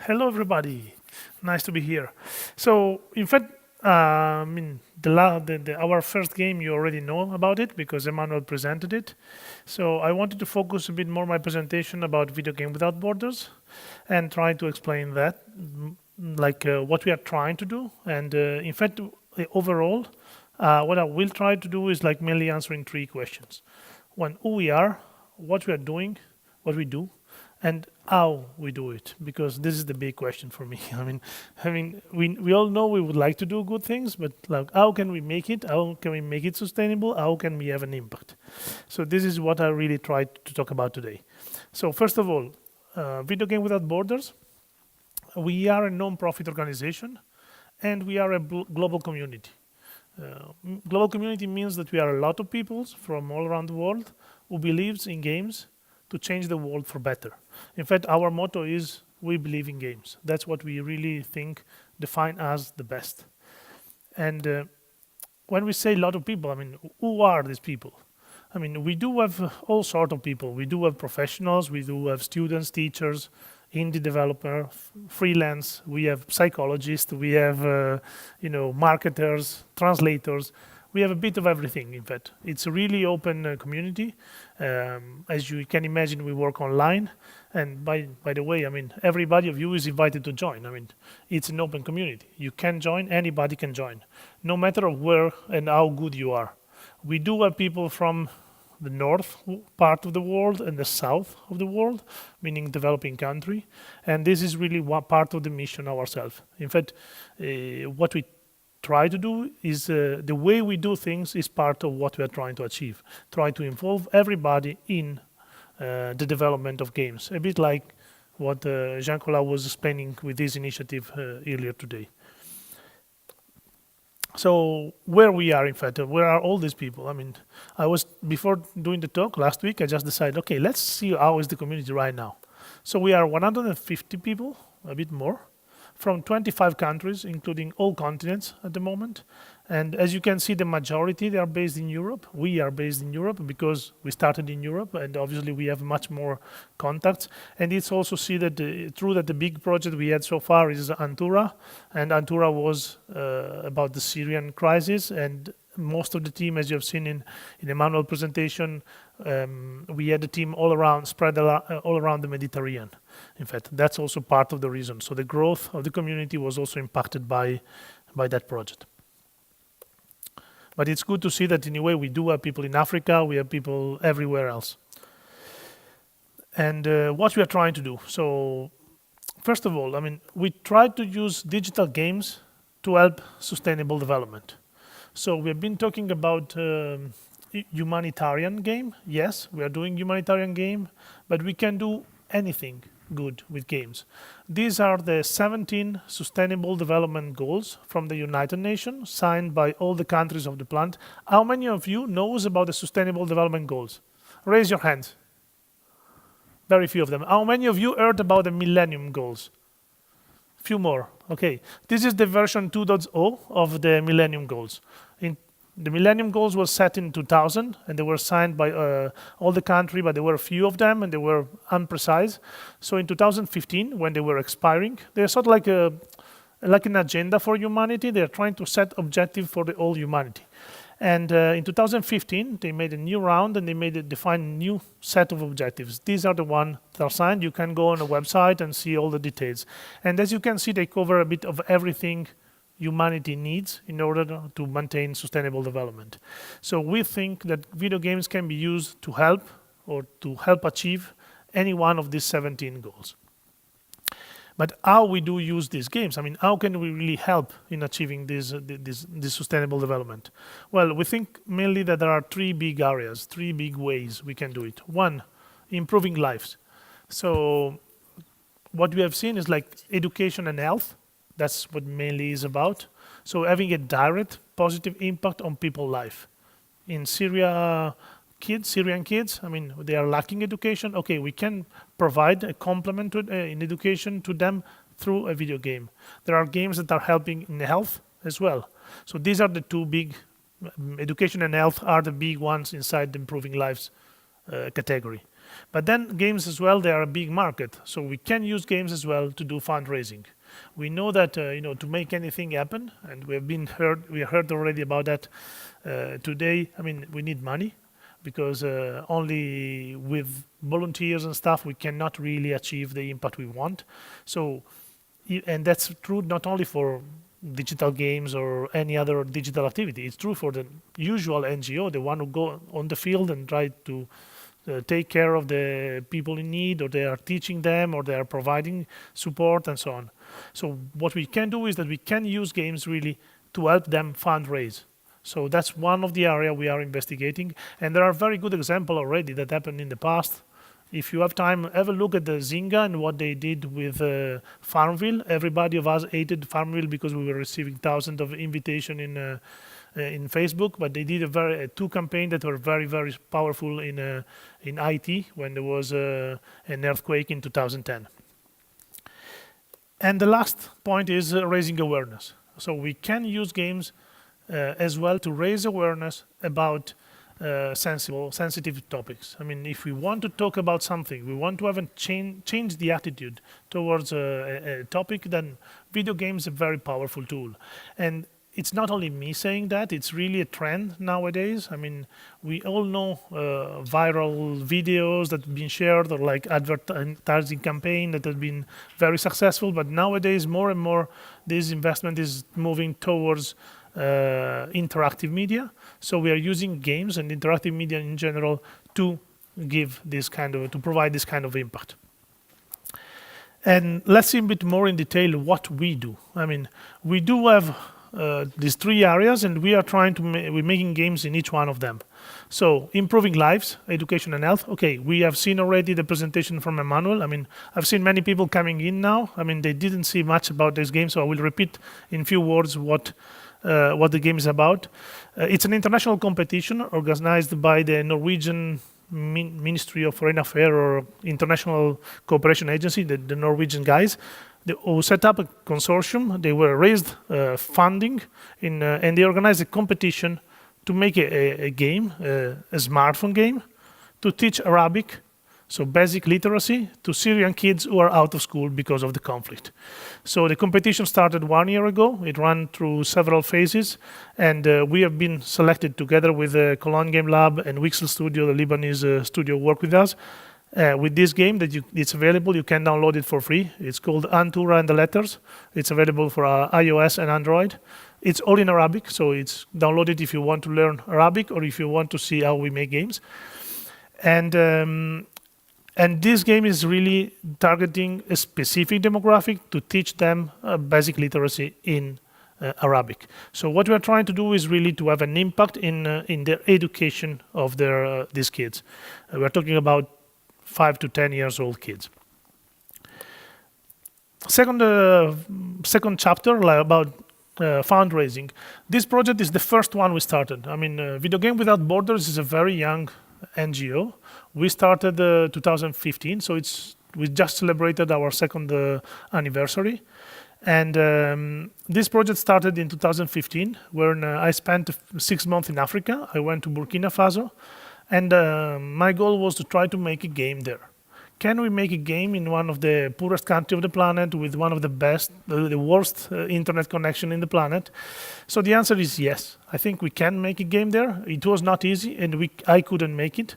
Hello, everybody. Nice to be here. So, in fact, our first game you already know about it because Emmanuel presented it. So I wanted to focus a bit more my presentation about video game without borders, and try to explain that, what we are trying to do, and in fact, overall, what I will try to do is like mainly answering three questions: one, who we are, what we are doing, what we do, and how we do it, because this is the big question for me. We all know we would like to do good things, but like, how can we make it? How can we make it sustainable? How can we have an impact? So this is what I really tried to talk about today. So first of all, Video Game Without Borders, we are a non-profit organization, and we are a global community. Global community means that we are a lot of people from all around the world who believes in games to change the world for better. In fact, our motto is we believe in games. That's what we really think define us the best. And when we say a lot of people, who are these people? We do have all sorts of people. We do have professionals, we do have students, teachers, indie developer, freelance, we have psychologists, we have marketers, translators. We have a bit of everything, in fact. It's a really open community. As you can imagine, we work online. And by the way, everybody of you is invited to join. It's an open community. You can join, anybody can join, no matter where and how good you are. We do have people from the north part of the world and the south of the world, meaning developing country. And this is really one part of the mission ourselves. In fact, what we try to do is the way we do things is part of what we are trying to achieve. Try to involve everybody in the development of games, a bit like what Jean-Claude was explaining with this initiative earlier today. So where we are, in fact, where are all these people? I was, before doing the talk last week, I just decided, okay, let's see how is the community right now. So we are 150 people, a bit more, from 25 countries, including all continents at the moment. And as you can see, the majority, they are based in Europe. We are based in Europe because we started in Europe, and obviously we have much more contacts. And it's also see that true that the big project we had so far is Antura, and Antura was about the Syrian crisis, and most of the team, as you have seen in Emmanuel's presentation, we had the team all around, spread all around the Mediterranean. In fact, that's also part of the reason. So the growth of the community was also impacted by that project. But it's good to see that in a way we do have people in Africa, we have people everywhere else. And what we are trying to do. So first of all, we try to use digital games to help sustainable development. So we've been talking about humanitarian game. Yes, we are doing humanitarian game, but we can do anything good with games. These are the 17 Sustainable Development Goals from the United Nations, signed by all the countries of the planet. How many of you knows about the Sustainable Development Goals? Raise your hand. Very few of them. How many of you heard about the Millennium Goals? Few more. Okay. This is the version 2.0 of the Millennium Goals. The Millennium Goals were set in 2000, and they were signed by all the country, but there were a few of them, and they were imprecise. So in 2015, when they were expiring, they're sort of like an agenda for humanity. They're trying to set objective for the whole humanity. And in 2015, they made a new round, and they define a new set of objectives. These are the ones that are signed. You can go on a website and see all the details. And as you can see, they cover a bit of everything humanity needs in order to maintain sustainable development. So we think that video games can be used to help achieve any one of these 17 goals. But how we do use these games? How can we really help in achieving this sustainable development? Well, we think mainly that there are three big areas, three big ways we can do it. One, improving lives. So what we have seen is like education and health. That's what mainly is about. So having a direct positive impact on people's life. In Syrian kids, they are lacking education. Okay, we can provide a complement in education to them through a video game. There are games that are helping in health as well. So these are the two big, education and health are the big ones inside the improving lives category. But then games as well, they are a big market. So we can use games as well to do fundraising. We know that to make anything happen, and we heard already about that today. I mean, we need money because only with volunteers and stuff we cannot really achieve the impact we want. So, and that's true not only for digital games or any other digital activity. It's true for the usual NGO, the one who go on the field and try to take care of the people in need, or they are teaching them, or they are providing support and so on. So what we can do is that we can use games really to help them fundraise. So that's one of the area we are investigating, and there are very good examples already that happened in the past. If you have time, have a look at the Zynga and what they did with Farmville. Everybody of us hated Farmville because we were receiving thousands of invitations in Facebook, but they did two campaigns that were very, very powerful in IT when there was an earthquake in 2010. And the last point is raising awareness. So we can use games as well to raise awareness about sensitive topics. I mean, if we want to talk about something, we want to have change the attitude towards a topic, then video games are a very powerful tool. And it's not only me saying that, it's really a trend nowadays. I mean, we all know viral videos that have been shared, or like advertising campaign that have been very successful, but nowadays more and more this investment is moving towards interactive media. So we are using games and interactive media in general to provide this kind of impact. And let's see a bit more in detail what we do. I mean, we do have these three areas, and we are we're making games in each one of them. So improving lives, education and health. Okay, we have seen already the presentation from Emmanuel. I mean, I've seen many people coming in now. I mean, they didn't see much about this game, so I will repeat in few words what the game is about. It's an international competition organized by the Norwegian Ministry of Foreign Affairs or International Cooperation Agency, the Norwegian guys. They set up a consortium. They were raised funding and they organized a competition to make a game, a smartphone game, to teach Arabic, so basic literacy, to Syrian kids who are out of school because of the conflict. So the competition started 1 year ago. It ran through several phases, and we have been selected together with the Cologne Game Lab and Wixel Studio, the Lebanese studio, work with us. With this game it's available, you can download it for free. It's called Antura and the Letters. It's available for iOS and Android. It's all in Arabic, so it's downloaded if you want to learn Arabic or if you want to see how we make games. And this game is really targeting a specific demographic to teach them basic literacy in Arabic. So what we are trying to do is really to have an impact in the education of these kids. We're talking about 5 to 10 years old kids. Second chapter about fundraising. This project is the first one we started. I mean, Video Game Without Borders is a very young NGO. We started 2015, so we just celebrated our second anniversary. And this project started in 2015, when I spent 6 months in Africa. I went to Burkina Faso, and my goal was to try to make a game there. Can we make a game in one of the poorest countries of the planet with one of the worst internet connection in the planet? So the answer is yes. I think we can make a game there. It was not easy, and I couldn't make it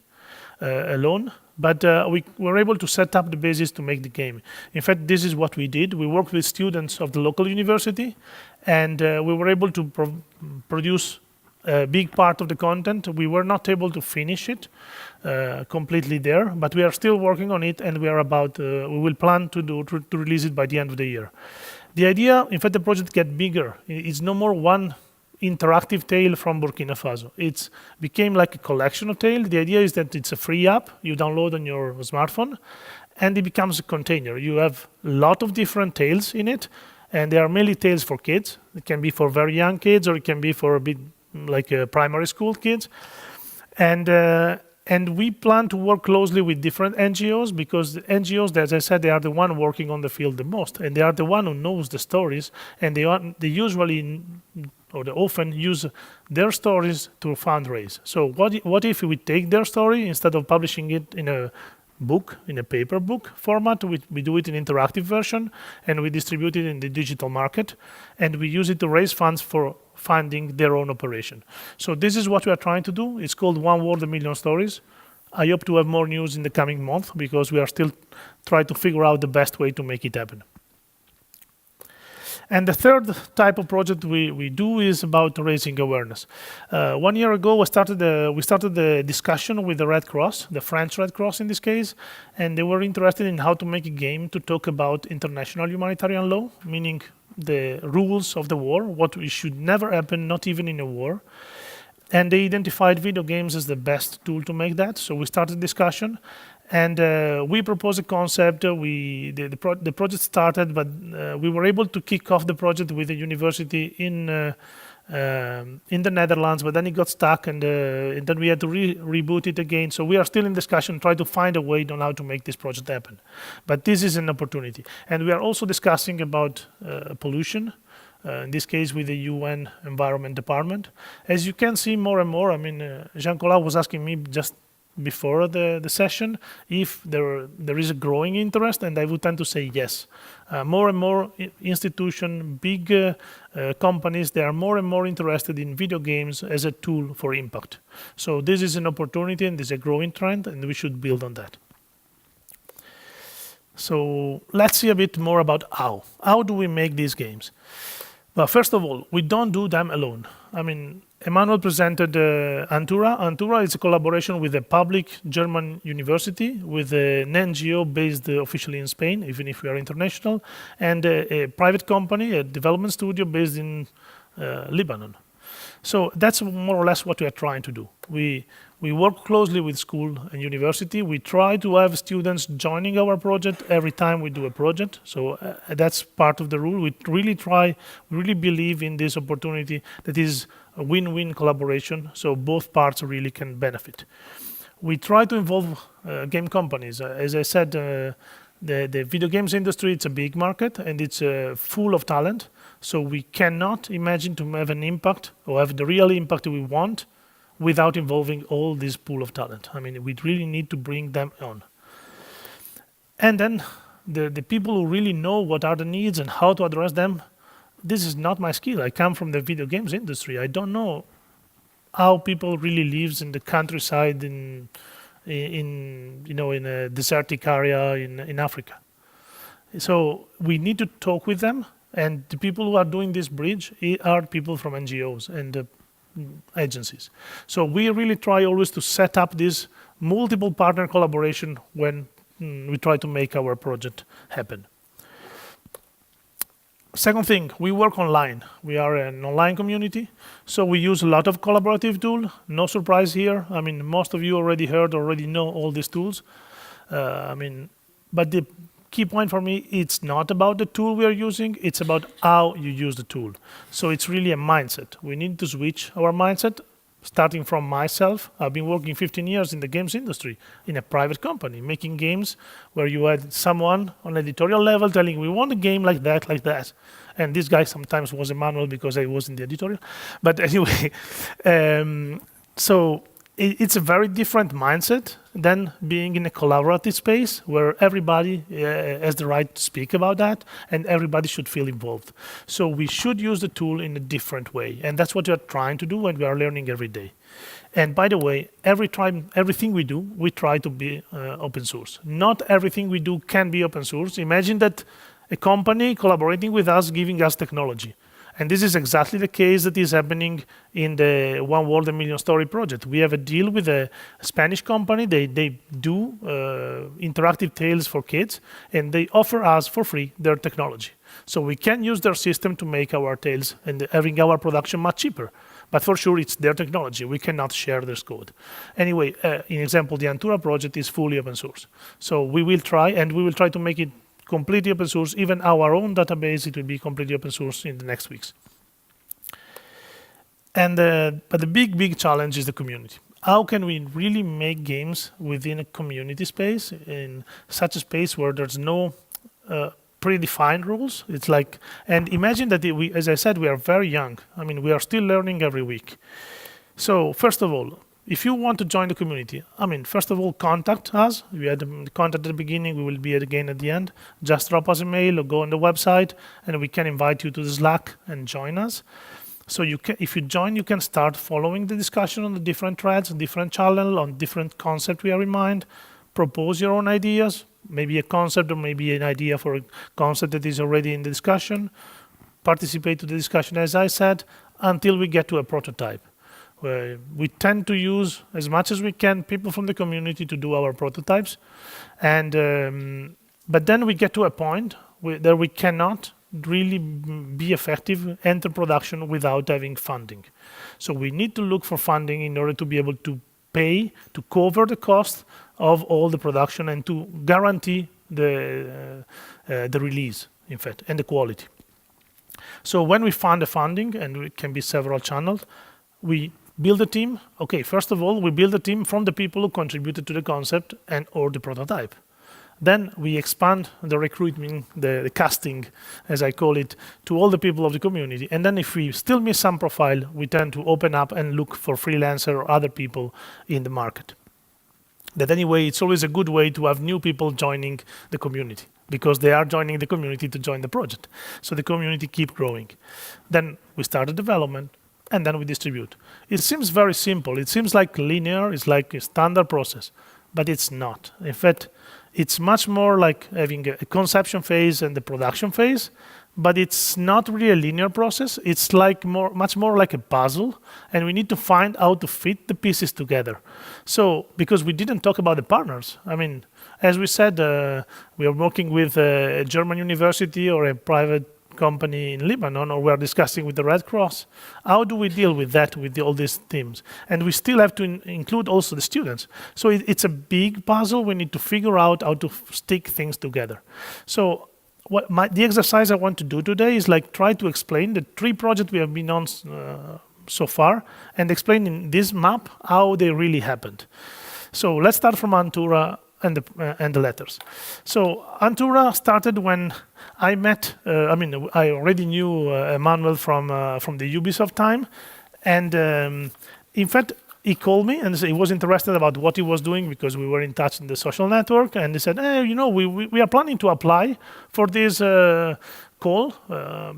alone. But we were able to set up the basis to make the game. In fact, this is what we did. We worked with students of the local university, and we were able to produce a big part of the content. We were not able to finish it completely there, but we are still working on it, and we will plan to release it by the end of the year. The idea, in fact, the project get bigger. It's no more one interactive tale from Burkina Faso. It became like a collection of tales. The idea is that it's a free app you download on your smartphone, and it becomes a container. You have a lot of different tales in it, and they are mainly tales for kids. It can be for very young kids, or it can be for a bit like primary school kids. And we plan to work closely with different NGOs, because the NGOs, as I said, they are the one working on the field the most, and they are the one who knows the stories, and they usually or they often use their stories to fundraise. So what if we take their story, instead of publishing it in a book, in a paper book format. We do it in interactive version, and we distribute it in the digital market, and we use it to raise funds for funding their own operation. So this is what we are trying to do. It's called One World, A Million Stories. I hope to have more news in the coming month, because we are still trying to figure out the best way to make it happen. And the third type of project we do is about raising awareness. 1 year ago, we started the discussion with the Red Cross, the French Red Cross in this case, and they were interested in how to make a game to talk about international humanitarian law, meaning the rules of the war, what should never happen, not even in a war. And they identified video games as the best tool to make that. So we started discussion, and we proposed a concept. The project started, but we were able to kick off the project with a university in the Netherlands, but then it got stuck, and then we had to reboot it again. So we are still in discussion, trying to find a way on how to make this project happen. But this is an opportunity. And we are also discussing about pollution, in this case with the UN Environment Department. As you can see more and more, I mean, Jean-Colas was asking me just before the session if there is a growing interest, and I would tend to say yes. More and more institutions, big companies, they are more and more interested in video games as a tool for impact. So this is an opportunity, and this is a growing trend, and we should build on that. So let's see a bit more about how. How do we make these games? Well, first of all, we don't do them alone. I mean, Emmanuel presented Antura. Antura is a collaboration with a public German university, with an NGO based officially in Spain, even if we are international, and a private company, a development studio based in Lebanon. So that's more or less what we are trying to do. We work closely with school and university. We try to have students joining our project every time we do a project. So that's part of the rule. We really believe in this opportunity that is a win-win collaboration, so both parts really can benefit. We try to involve game companies. As I said, the video games industry, it's a big market, and it's full of talent. So we cannot imagine to have an impact or have the real impact we want without involving all this pool of talent. I mean, we really need to bring them on. And then the people who really know what are the needs and how to address them, this is not my skill. I come from the video games industry. I don't know how people really lives in the countryside in a desertic area in Africa. So we need to talk with them, and the people who are doing this bridge are people from NGOs and agencies. So we really try always to set up this multiple partner collaboration when we try to make our project happen. Second thing, we work online. We are an online community, so we use a lot of collaborative tools. No surprise here. I mean, most of you already know all these tools. But the key point for me, it's not about the tool we are using, it's about how you use the tool. So it's really a mindset. We need to switch our mindset, starting from myself. I've been working 15 years in the games industry, in a private company, making games where you had someone on editorial level telling, we want a game like that, like that. And this guy sometimes was Emmanuel because I was in the editorial. But anyway, so it's a very different mindset than being in a collaborative space where everybody has the right to speak about that and everybody should feel involved. So we should use the tool in a different way. And that's what we are trying to do, and we are learning every day. And by the way, everything we do, we try to be open source. Not everything we do can be open source. Imagine that a company collaborating with us, giving us technology. And this is exactly the case that is happening in the One World, A Million Story project. We have a deal with a Spanish company. They do interactive tales for kids, and they offer us for free their technology. So we can use their system to make our tales and having our production much cheaper. But for sure, it's their technology. We cannot share this code. Anyway, in example, the Antura project is fully open source. So we will try to make it completely open source. Even our own database, it will be completely open source in the next weeks. And but the big challenge is the community. How can we really make games within a community space, in such a space where there's no predefined rules? It's like, and imagine that as I said, we are very young. I mean, we are still learning every week. So first of all, if you want to join the community, I mean, first of all, contact us. We had the contact at the beginning. We will be again at the end. Just drop us a mail or go on the website, and we can invite you to the Slack and join us. So you can, if you join, you can start following the discussion on the different threads, different channels, on different concepts we have in mind. Propose your own ideas, maybe a concept or maybe an idea for a concept that is already in the discussion. Participate to the discussion, as I said, until we get to a prototype. We tend to use, as much as we can, people from the community to do our prototypes. And but then we get to a point where we cannot really be effective, enter production without having funding. So we need to look for funding in order to be able to pay, to cover the cost of all the production and to guarantee the release, in fact, and the quality. So when we find the funding, and it can be several channels, we build a team. Okay, first of all, we build a team from the people who contributed to the concept and or the prototype. Then we expand the recruitment, the casting, as I call it, to all the people of the community. And then if we still miss some profile, we tend to open up and look for freelancer or other people in the market. That anyway, it's always a good way to have new people joining the community, because they are joining the community to join the project. So the community keep growing. Then we start the development, and then we distribute. It seems very simple. It seems like linear. It's like a standard process, but it's not. In fact, it's much more like having a conception phase and the production phase, but it's not really a linear process. It's like much more like a puzzle, and we need to find how to fit the pieces together. So, because we didn't talk about the partners. I mean, as we said, we are working with a German university or a private company in Lebanon, or we're discussing with the Red Cross. How do we deal with that, with all these teams? And we still have to include also the students. So it's a big puzzle. We need to figure out how to stick things together. So the exercise I want to do today is like try to explain the 3 projects we have been on so far, and explain in this map how they really happened. So let's start from Antura and the letters. So Antura started when I met, I already knew Emmanuel from the Ubisoft time, and in fact, he called me and he was interested about what he was doing because we were in touch in the social network, and he said, hey, you know, we are planning to apply for this call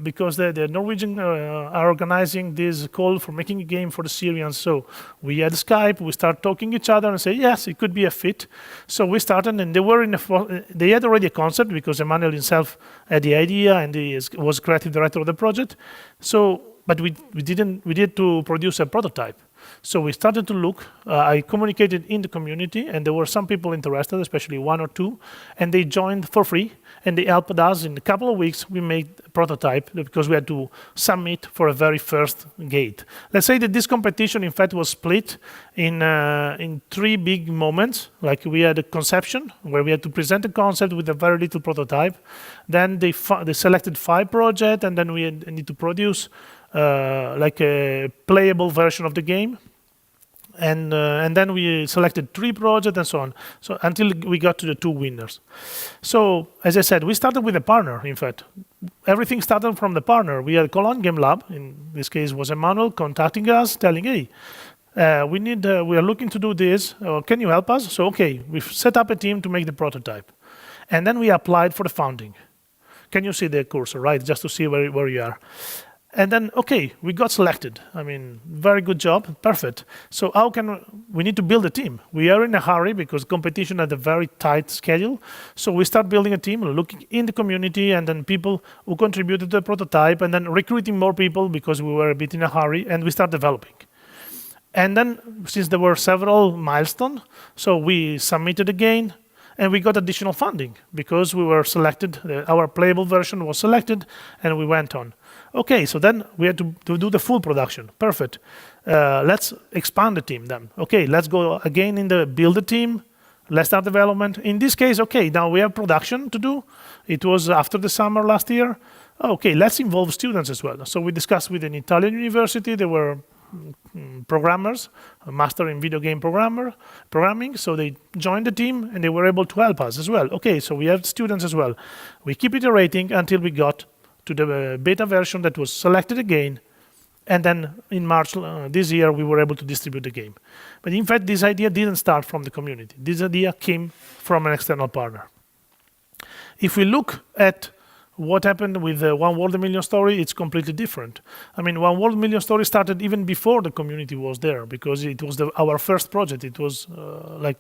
because the Norwegian are organizing this call for making a game for the Syrians. So we had Skype, we started talking each other and say, yes, it could be a fit. So we started, and they had already a concept because Emmanuel himself had the idea and he was creative director of the project. So, but we did to produce a prototype. So we started to look, I communicated in the community, and there were some people interested, especially 1 or 2, and they joined for free, and they helped us. In a couple of weeks, we made a prototype because we had to submit for a very first gate. Let's say that this competition, in fact, was split in 3 big moments. Like we had a conception, where we had to present a concept with a very little prototype. Then they selected 5 projects, and then we need to produce like a playable version of the game, and then we selected 3 projects and so on. So until we got to the 2 winners. So as I said, we started with a partner. In fact, everything started from the partner. We had Cologne Game Lab. In this case, was Emmanuel contacting us, telling, "Hey, we are looking to do this. Can you help us?" So okay, we've set up a team to make the prototype, and then we applied for the funding. Can you see the cursor, right? Just to see where you are. And then, okay, we got selected. I mean, very good job, perfect. So we need to build a team. We are in a hurry because competition had a very tight schedule. So we start building a team, looking in the community, and then people who contributed to the prototype, and then recruiting more people because we were a bit in a hurry, and we start developing. And then, since there were several milestones, so we submitted again, and we got additional funding because we were selected, our playable version was selected, and we went on. Okay, so then we had to do the full production. Perfect. Let's expand the team then. Okay, let's go again in the build a team. Let's start development. In this case, okay, now we have production to do. It was after the summer last year. Okay, let's involve students as well. So we discussed with an Italian university. There were programmers, a master in video game programming. So they joined the team and they were able to help us as well. Okay, so we have students as well. We keep iterating until we got to the beta version that was selected again, And then in March this year, we were able to distribute the game. But in fact, this idea didn't start from the community. This idea came from an external partner. If we look at what happened with the One World a Million story, it's completely different. I mean, One World a Million story started even before the community was there, because it was our first project. It was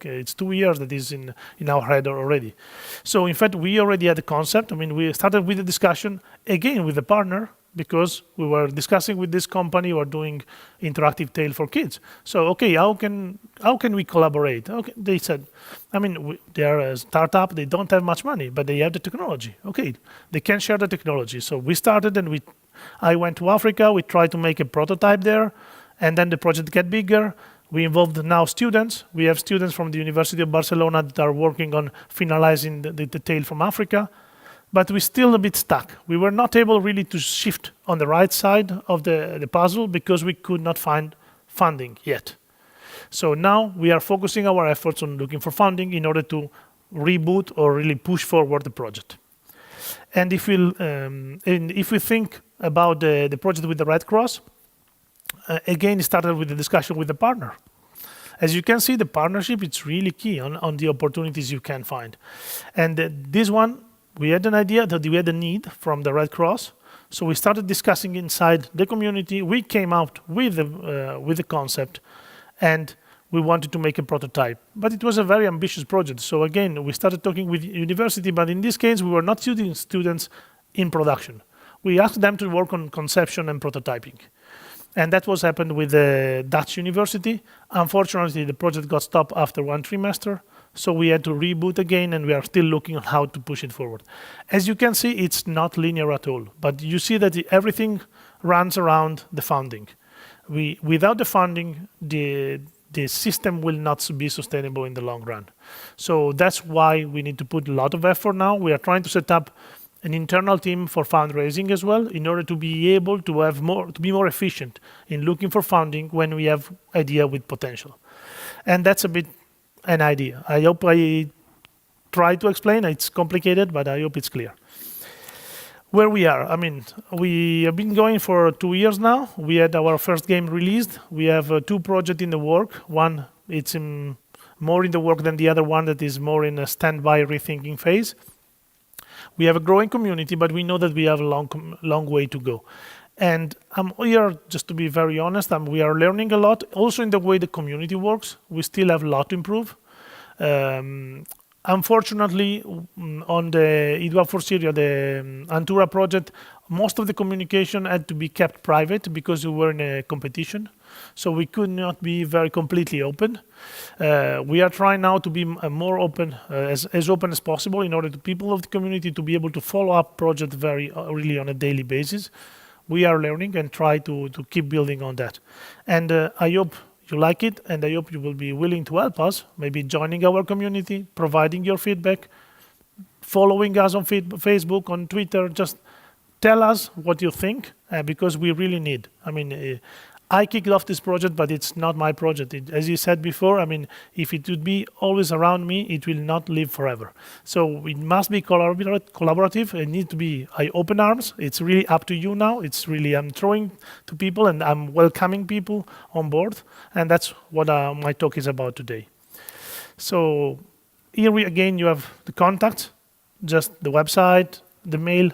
it's 2 years that is in our head already. So in fact, we already had the concept. I mean, we started with the discussion, again, with the partner, because we were discussing with this company who are doing interactive tale for kids. So, okay, how can we collaborate? Okay, they said, I mean, they are a startup, they don't have much money, but they have the technology. Okay, they can share the technology. So we started and I went to Africa, we tried to make a prototype there, and then the project got bigger. We involved now students. We have students from the University of Barcelona that are working on finalizing the tale from Africa. But we're still a bit stuck. We were not able really to shift on the right side of the puzzle because we could not find funding yet. So now we are focusing our efforts on looking for funding in order to reboot or really push forward the project. And if we think about the project with the Red Cross, again, it started with the discussion with the partner. As you can see, the partnership, it's really key on the opportunities you can find. And this one, we had an idea that we had a need from the Red Cross, so we started discussing inside the community. We came out with the concept, and we wanted to make a prototype. But it was a very ambitious project. So again, we started talking with university, but in this case, we were not using students in production. We asked them to work on conception and prototyping. And that was happened with the Dutch university. Unfortunately, the project got stopped after 1 trimester. So we had to reboot again, and we are still looking at how to push it forward. As you can see, it's not linear at all. But you see that everything runs around the funding. Without the funding, the system will not be sustainable in the long run. So that's why we need to put a lot of effort now. We are trying to set up an internal team for fundraising as well, in order to be able to have to be more efficient in looking for funding when we have idea with potential. And that's a bit an idea. I hope I try to explain. It's complicated, but I hope it's clear. Where we are, I mean, we have been going for 2 years now. We had our first game released. We have 2 projects in the work. One, it's more in the work than the other one that is more in a standby rethinking phase. We have a growing community, but we know that we have a long way to go. And I'm here, just to be very honest, we are learning a lot. Also in the way the community works, we still have a lot to improve. Unfortunately, on the IDWA for Syria, the Antura project, most of the communication had to be kept private because we were in a competition. So we could not be very completely open. We are trying now to be more open, as open as possible, in order to people of the community to be able to follow up project really on a daily basis. We are learning and try to keep building on that. And I hope you like it, and I hope you will be willing to help us, maybe joining our community, providing your feedback, following us on Facebook, on Twitter. Just tell us what you think, because we really need. I mean, I kicked off this project, but it's not my project. As you said before, I mean, if it would be always around me, it will not live forever. So it must be collaborative. It needs to be open arms. It's really up to you now. It's really, I'm throwing to people and I'm welcoming people on board. And that's what my talk is about today. So here again, you have the contact, just the website, the mail.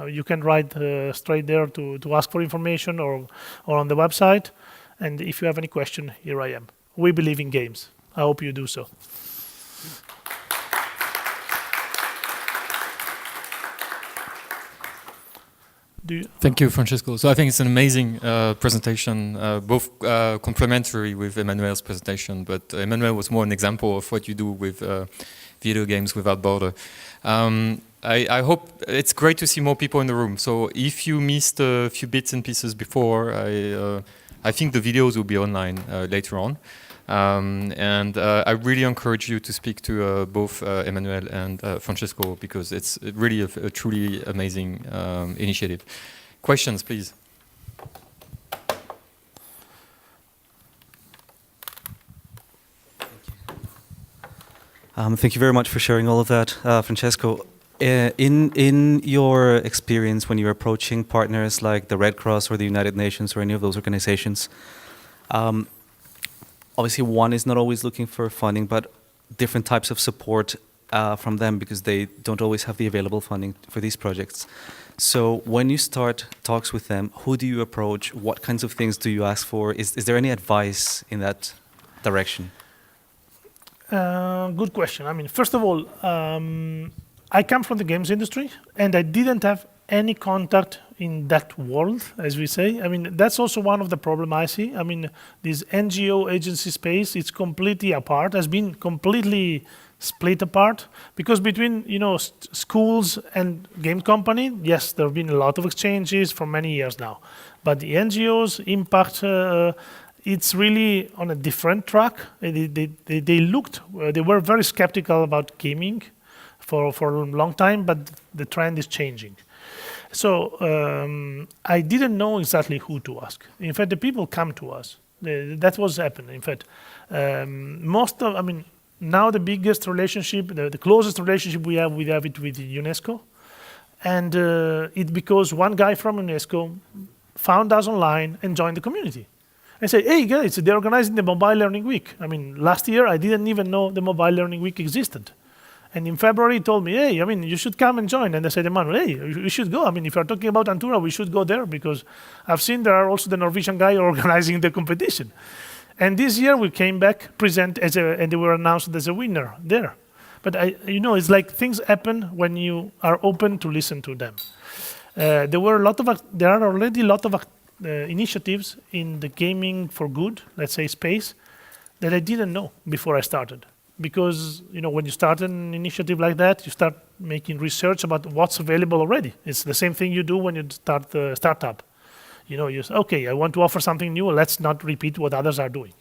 You can write straight there to ask for information or on the website. And if you have any question, here I am. We believe in games. I hope you do so. Thank you, Francesco. So I think it's an amazing presentation, both complementary with Emmanuel's presentation, but Emmanuel was more an example of what you do with video games without border. I hope it's great to see more people in the room. So if you missed a few bits and pieces before, I think the videos will be online later on. And I really encourage you to speak to both Emmanuel and Francesco, because it's really a truly amazing initiative. Questions, please. Thank you very much for sharing all of that, Francesco. In your experience when you're approaching partners like the Red Cross or the United Nations or any of those organizations, obviously one is not always looking for funding, but different types of support from them because they don't always have the available funding for these projects. So when you start talks with them, who do you approach? What kinds of things do you ask for? Is there any advice in that direction? Good question. I mean, first of all, I come from the games industry, and I didn't have any contact in that world, as we say. I mean, that's also one of the problem I see. I mean, this NGO agency space, it's completely apart, has been completely split apart, because between, schools and game company, yes, there have been a lot of exchanges for many years now. But the NGOs impact, it's really on a different track. They were very skeptical about gaming for a long time, but the trend is changing. So I didn't know exactly who to ask. In fact, the people come to us. That was happening. In fact, now the biggest relationship, the closest relationship we have it with UNESCO. And it's because one guy from UNESCO found us online and joined the community. And said, hey guys, they're organizing the Mobile Learning Week. I mean, last year I didn't even know the Mobile Learning Week existed. And in February, he told me, hey, you should come and join. And I said, Emmanuel, hey, you should go. I mean, if you're talking about Antura, we should go there because I've seen there are also the Norwegian guy organizing the competition. And this year we came back, and they were announced as a winner there. But it's like things happen when you are open to listen to them. There are already a lot of initiatives in the gaming for good, let's say, space, that I didn't know before I started. Because when you start an initiative like that, you start making research about what's available already. It's the same thing you do when you start the startup. You say, okay, I want to offer something new. Let's not repeat what others are doing.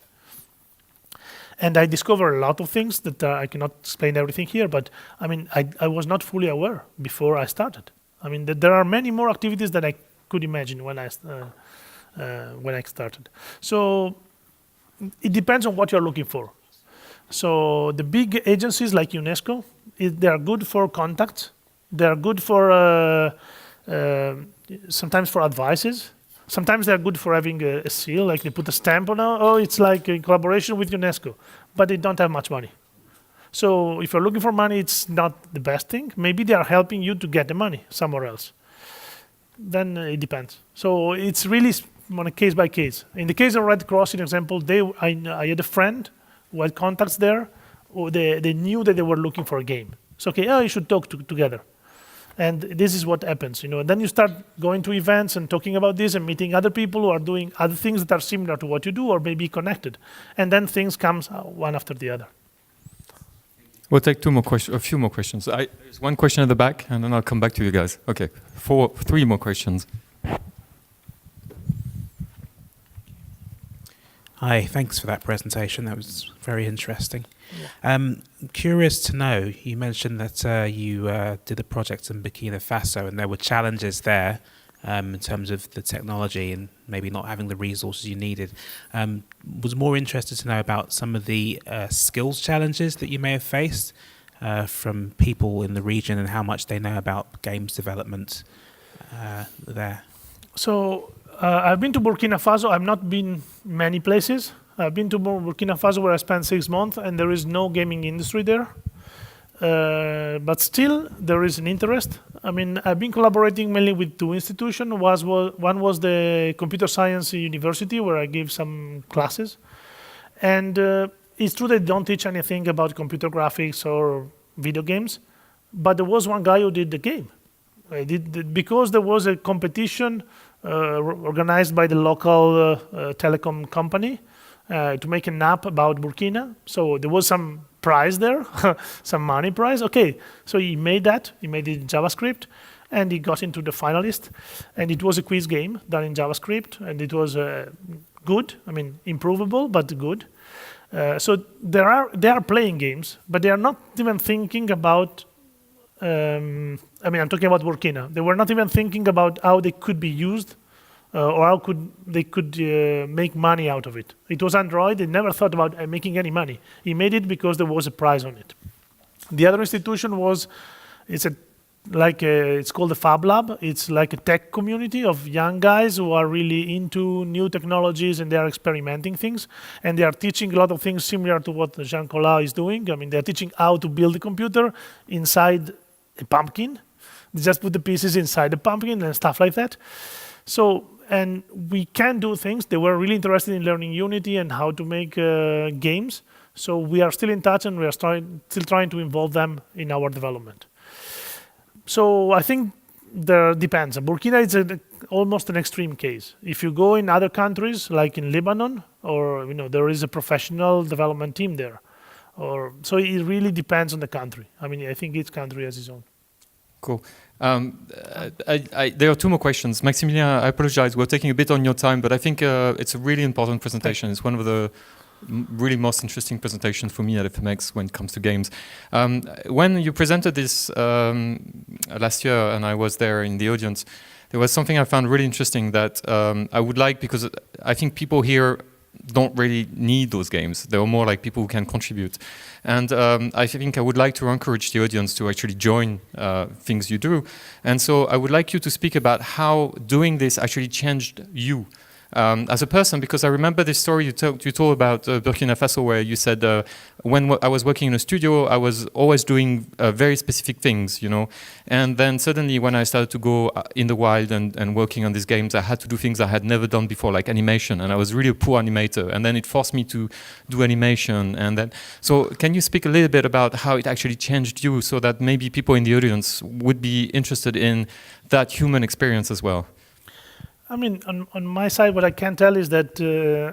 And I discovered a lot of things that I cannot explain everything here. But I mean, I was not fully aware before I started. I mean, there are many more activities than I could imagine when I started. So it depends on what you're looking for. So the big agencies like UNESCO, they are good for contacts. They are good for sometimes for advices. Sometimes they are good for having a seal, like they put a stamp on it. It's like in collaboration with UNESCO, but they don't have much money. So if you're looking for money, it's not the best thing. Maybe they are helping you to get the money somewhere else. Then it depends. So it's really on a case by case. In the case of Red Cross, for example, I had a friend who had contacts there. They knew that they were looking for a game. So you should talk together. And this is what happens, And then you start going to events and talking about this and meeting other people who are doing other things that are similar to what you do or maybe connected. And then things come one after the other. We'll take a few more questions. There's one question at the back, and then I'll come back to you guys. Okay, 3 more questions. Hi, thanks for that presentation. That was very interesting. Yeah. Curious to know, you mentioned that you did a project in Burkina Faso and there were challenges there in terms of the technology and maybe not having the resources you needed. Was more interested to know about some of the skills challenges that you may have faced from people in the region and how much they know about games development there. So I've been to Burkina Faso. I've not been many places. I've been to Burkina Faso where I spent 6 months and there is no gaming industry there. But still, there is an interest. I mean, I've been collaborating mainly with 2 institutions. One was the Computer Science University, where I gave some classes. And it's true they don't teach anything about computer graphics or video games, but there was one guy who did the game. Because there was a competition organized by the local telecom company to make an app about Burkina. So there was some prize there, some money prize. Okay, so he made that. He made it in JavaScript, and he got into the finalist. And it was a quiz game done in JavaScript, and it was good. I mean, improvable, but good. So they are playing games, but they are not even thinking about. I'm talking about Burkina. They were not even thinking about how they could be used. Or how they could make money out of it. It was Android. They never thought about making any money. He made it because there was a prize on it. The other institution it's a it's called the Fab Lab. It's like a tech community of young guys who are really into new technologies and they are experimenting things. And they are teaching a lot of things similar to what Jean-Colas is doing. I mean, they're teaching how to build a computer inside a pumpkin. They just put the pieces inside the pumpkin and stuff like that. So, and we can do things. They were really interested in learning Unity and how to make games. So we are still in touch and we are still trying to involve them in our development. So I think there depends. Burkina is almost an extreme case. If you go in other countries, like in Lebanon, or there is a professional development team there. So it really depends on the country. I mean, I think each country has its own. Cool. There are two more questions. Maximilien, I apologize. We're taking a bit on your time, but I think it's a really important presentation. It's one of the really most interesting presentations for me at FMX when it comes to games. When you presented this last year, and I was there in the audience, there was something I found really interesting that I would like, because I think people here don't really need those games. They are more like people who can contribute. And I think I would like to encourage the audience to actually join things you do. And so I would like you to speak about how doing this actually changed you as a person, because I remember this story you told about Burkina Faso, where you said when I was working in a studio, I was always doing very specific things, and then suddenly when I started to go in the wild and working on these games, I had to do things I had never done before, like animation, and I was really a poor animator, and then it forced me to do animation. And then, so can you speak a little bit about how it actually changed you, so that maybe people in the audience would be interested in that human experience as well? I mean, on my side, what I can tell is that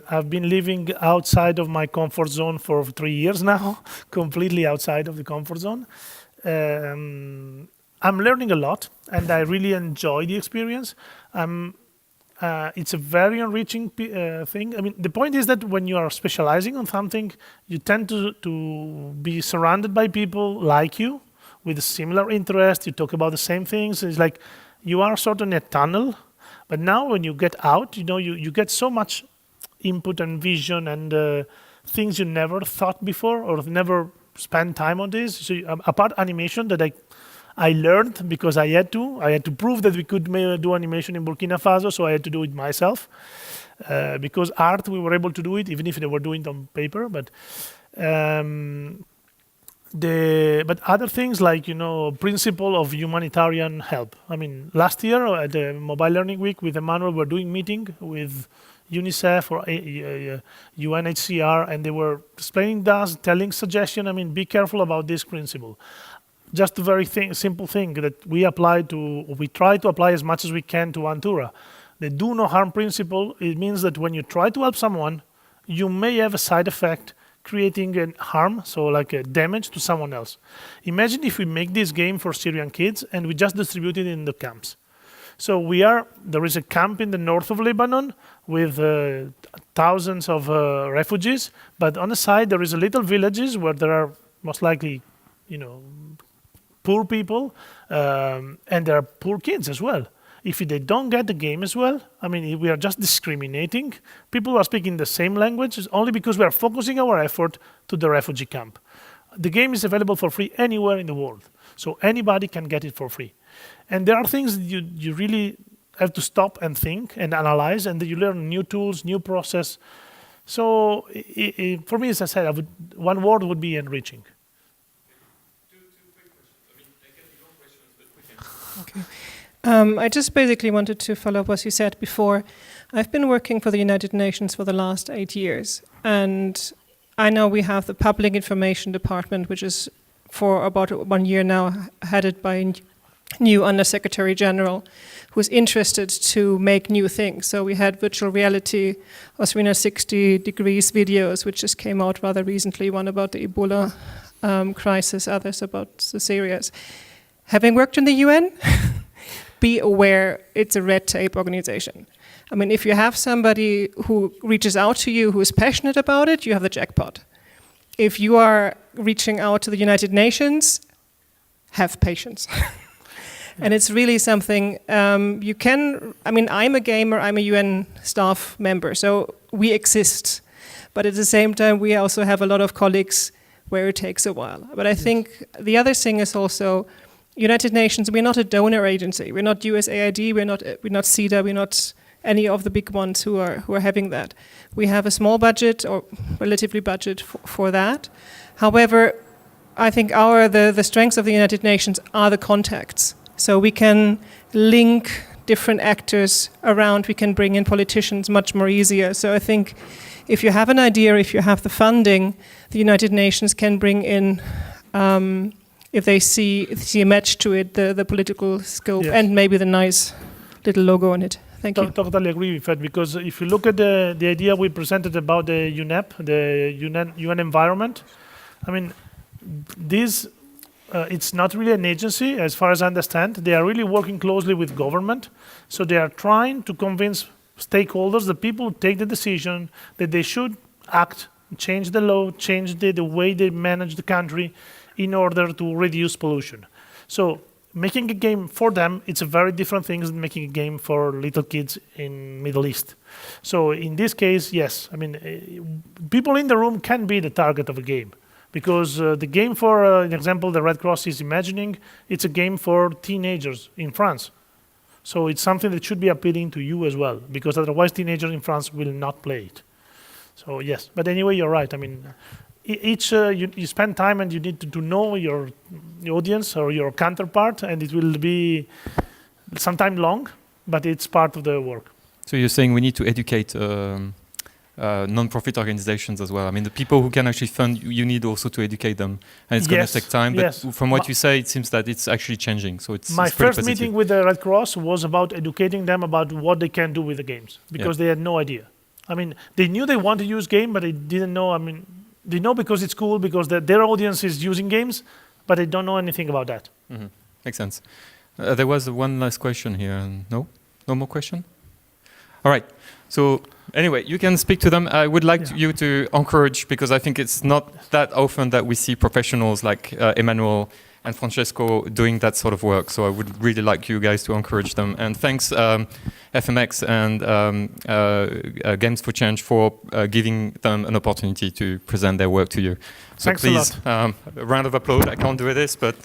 I've been living outside of my comfort zone for 3 years now, completely outside of the comfort zone. I'm learning a lot, and I really enjoy the experience. It's a very enriching thing. I mean, the point is that when you are specializing on something, you tend to be surrounded by people like you, with a similar interest. You talk about the same things. It's like you are sort of in a tunnel. But now when you get out, you get so much input and vision and things you never thought before or never spent time on this. So apart animation that I learned because I had to prove that we could do animation in Burkina Faso, so I had to do it myself. Because art, we were able to do it, even if they were doing it on paper. But other things like, principle of humanitarian help. I mean, last year at the Mobile Learning Week with Emmanuel, we were doing meeting with UNICEF or UNHCR, and they were explaining that, telling suggestion. I mean, be careful about this principle. Just a very simple thing that we try to apply as much as we can to Antura. The do no harm principle, it means that when you try to help someone, you may have a side effect creating a harm, so like a damage to someone else. Imagine if we make this game for Syrian kids and we just distribute it in the camps. So there is a camp in the north of Lebanon with thousands of refugees, but on the side there is a little villages where there are most likely, poor people, and there are poor kids as well. If they don't get the game as well, I mean, we are just discriminating. People are speaking the same language only because we are focusing our effort to the refugee camp. The game is available for free anywhere in the world, so anybody can get it for free. And there are things you really have to stop and think and analyze, and you learn new tools, new process. So for me, as I said, one word would be enriching. Two quick questions. I mean, I can be long questions, but quick. Okay. I just basically wanted to follow up what you said before. I've been working for the United Nations for the last 8 years, and I know we have the Public Information Department, which is for about 1 year now headed by a new Undersecretary General, who's interested to make new things. So we had virtual reality or 360 degrees videos, which just came out rather recently, one about the Ebola crisis, others about the Syrians. Having worked in the UN, be aware it's a red tape organization. I mean, if you have somebody who reaches out to you who is passionate about it, you have the jackpot. If you are reaching out to the United Nations, have patience. And it's really something I'm a gamer, I'm a UN staff member, so we exist. But at the same time, we also have a lot of colleagues where it takes a while. But I think the other thing is also, United Nations, we're not a donor agency. We're not USAID. We're not CEDA. We're not any of the big ones who are having that. We have a small budget or relatively budget for that. However, I think the strengths of the United Nations are the contacts. So we can link different actors around. We can bring in politicians much more easier. So I think if you have an idea, if you have the funding, the United Nations can bring in, if they see a match to it, the political scope, Yes. and maybe the nice little logo on it. Thank you. Totally agree with that, because if you look at the idea we presented about the UNEP, the UN environment, I mean, this it's not really an agency, as far as I understand. They are really working closely with government, so they are trying to convince stakeholders, the people who take the decision, that they should act, change the law, change the way they manage the country in order to reduce pollution. So making a game for them, it's a very different thing than making a game for little kids in Middle East. So in this case, yes, I mean, people in the room can be the target of a game, because the game, for an example, the Red Cross is imagining, it's a game for teenagers in France. So it's something that should be appealing to you as well, because otherwise teenagers in France will not play it. So yes, but anyway, you're right. I mean, you spend time and you need to know your audience or your counterpart, and it will be sometime long, but it's part of the work. So you're saying we need to educate non-profit organizations as well. I mean, the people who can actually fund, you need also to educate them, and it's going to take time. But yes. From what you say, it seems that it's actually changing. So it's My it's pretty first positive. meeting with the Red Cross was about educating them about what they can do with the games, because they had no idea. I mean, they knew they want to use game, but they didn't know. I mean, they know because it's cool, because their audience is using games, but they don't know anything about that. Mm-hmm. Makes sense. There was one last question here. No more question? All right. So anyway, you can speak to them. I would like you to encourage, because I think it's not that often that we see professionals like Emmanuel and Francesco doing that sort of work. So I would really like you guys to encourage them. And thanks FMX and Games for Change for giving them an opportunity to present their work to you. So Thanks please, a lot. a round of applause. I can't do this, but